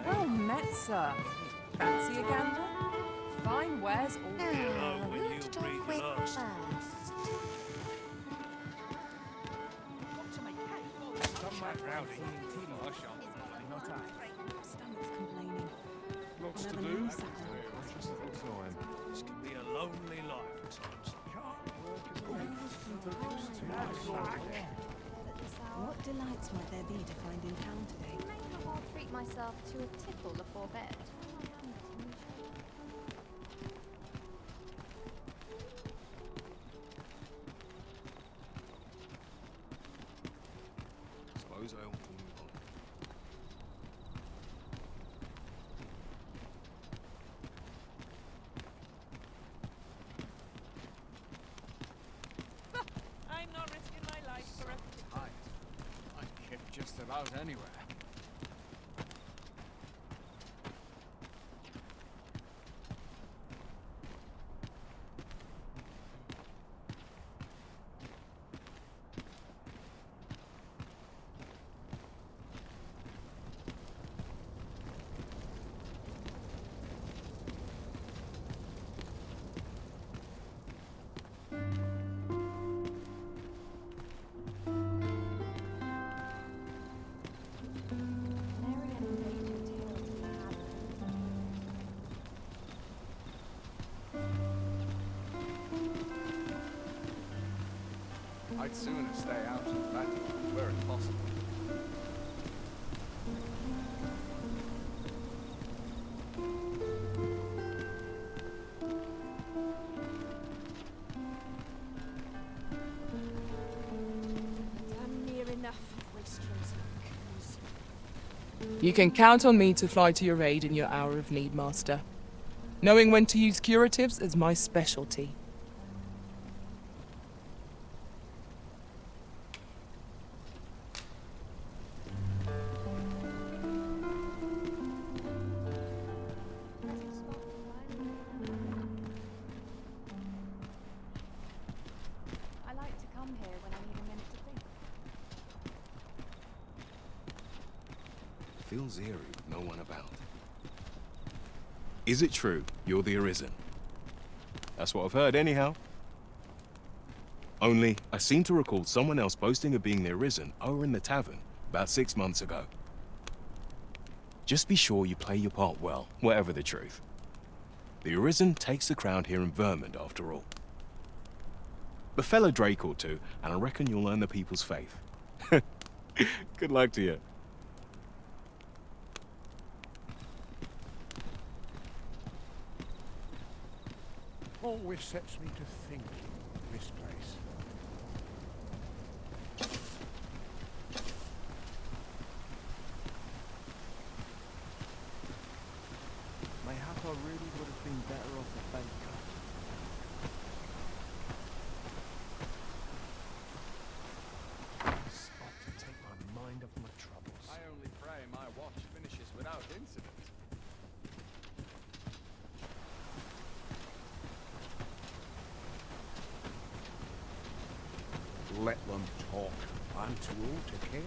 Well met, sir. Fancy a gander? Fine wares all Rowdy. I shan't. Not I. Stomach's complaining. Lots to do. Just a little time. This can be a lonely life at times. What delights might there be to find in town today? Maybe I'll treat myself to a tipple before bed. Suppose I ought to move on. I'm not risking my life for a Hi. I can get just about anywhere. I'd sooner stay out of that where it's possible. Damn near enough, Wakestones. You can count on me to fly to your aid in your hour of need, Master. Knowing when to use curatives is my specialty. I like to come here when I need a minute to think. Feels eerie with no one about. Is it true you're the Arisen? That's what I've heard anyhow. Only, I seem to recall someone else boasting of being the Arisen over in the tavern about 6 months ago. Just be sure you play your part well, whatever the truth. The Arisen takes the crown here in Vermund, after all. Befell a Drake or two, and I reckon you'll earn the people's faith. Good luck to you. Always sets me to thinking, this place. Mayhap I really would have been better off a baker. Spot to take my mind off my troubles. I only pray my watch finishes without incident. Let them talk. I'm too old to care.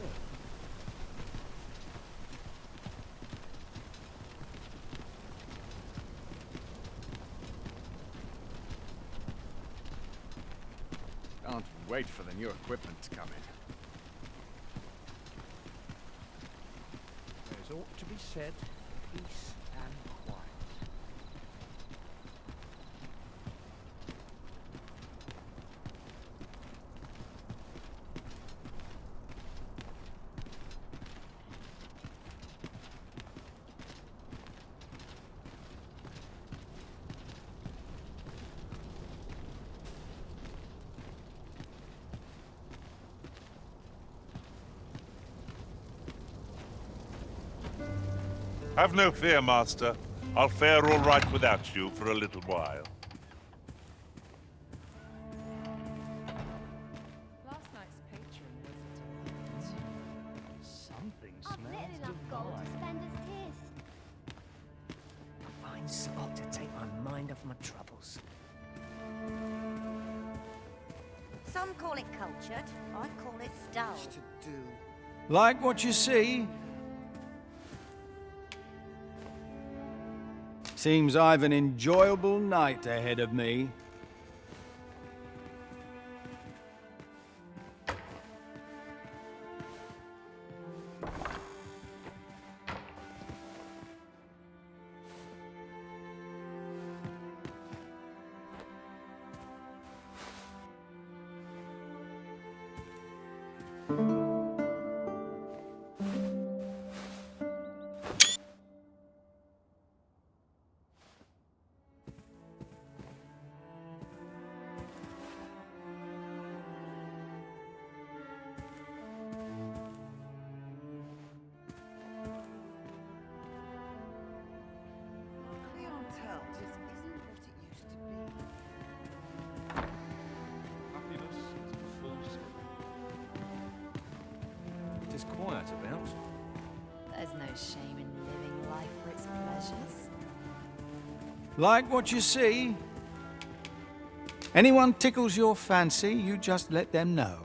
Can't wait for the new equipment to come in. There's ought to be said, peace and quiet. Have no fear, Master. I'll fare all right without you for a little while. Last night's patron was Something I've smells little enough gold to spend as tis. A fine spot to take my mind off my troubles. Some call it cultured. I call it dull. To do. Like what you see? Seems I've an enjoyable night ahead of me. Clientele just isn't what it used to be. Happiness is full circle. It is quiet about. There's no shame in living life for its pleasures. Like what you see? Anyone tickles your fancy, you just let them know.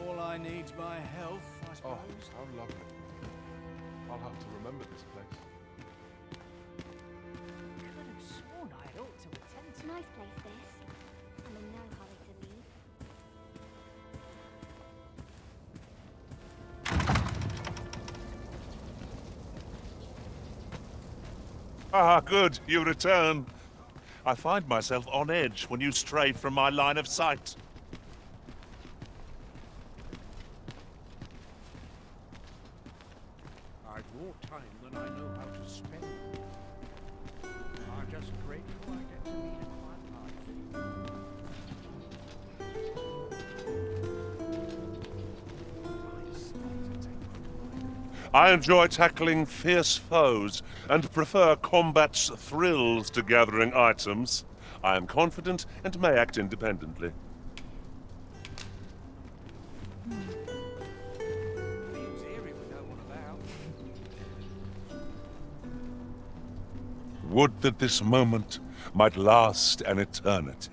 All I need's my health, I suppose. Oh, how lovely. I'll have to remember this place. Could have sworn I ought to attend to. Nice place, this. I'm in no hurry to leave. Ah, good, you return. I find myself on edge when you stray from my line of sight. I've more time than I know how to spend. I'm just grateful I get to lead a quiet life. I enjoy tackling fierce foes and prefer combat's thrills to gathering items. I am confident and may act independently. Seems eerie with no one about. Would that this moment might last an eternity.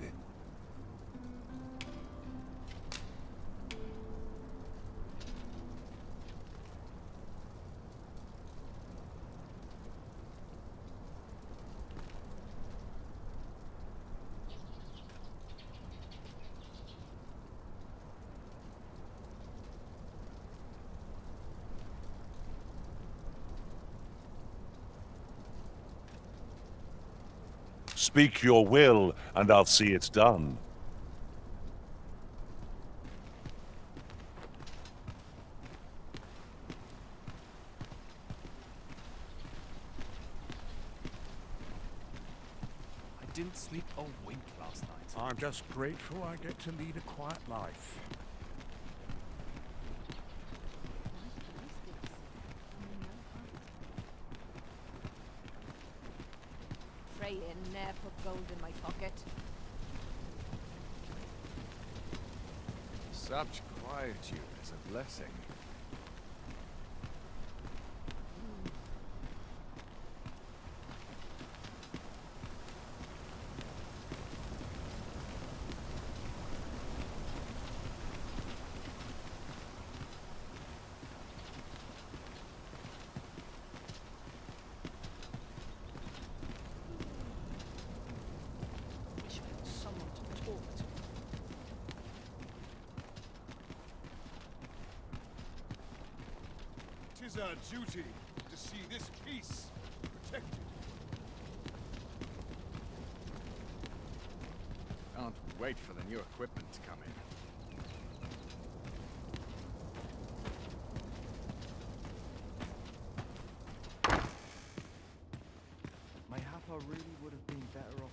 Speak your will, and I'll see it done. I didn't sleep a wink last night. I'm just grateful I get to lead a quiet life. Freya never put gold in my pocket. Such quietude is a blessing. Wish I had someone to talk to. Tis our duty to see this peace protected. Can't wait for the new equipment to come in. Mayhap I really would have been better off.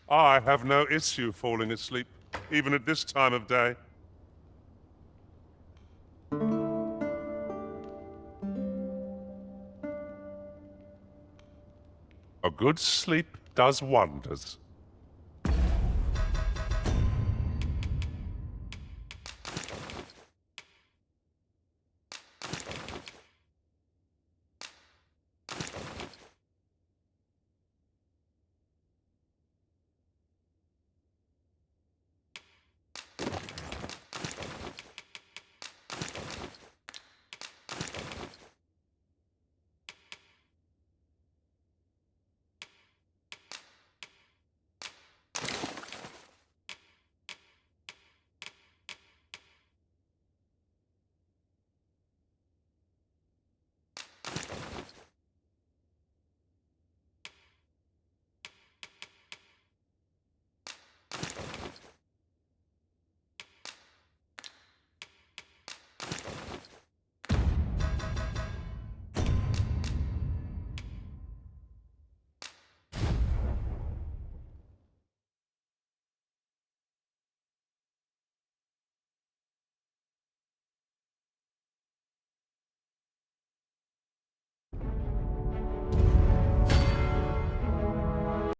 I have no issue falling asleep, even at this time of day. A good sleep does wonders.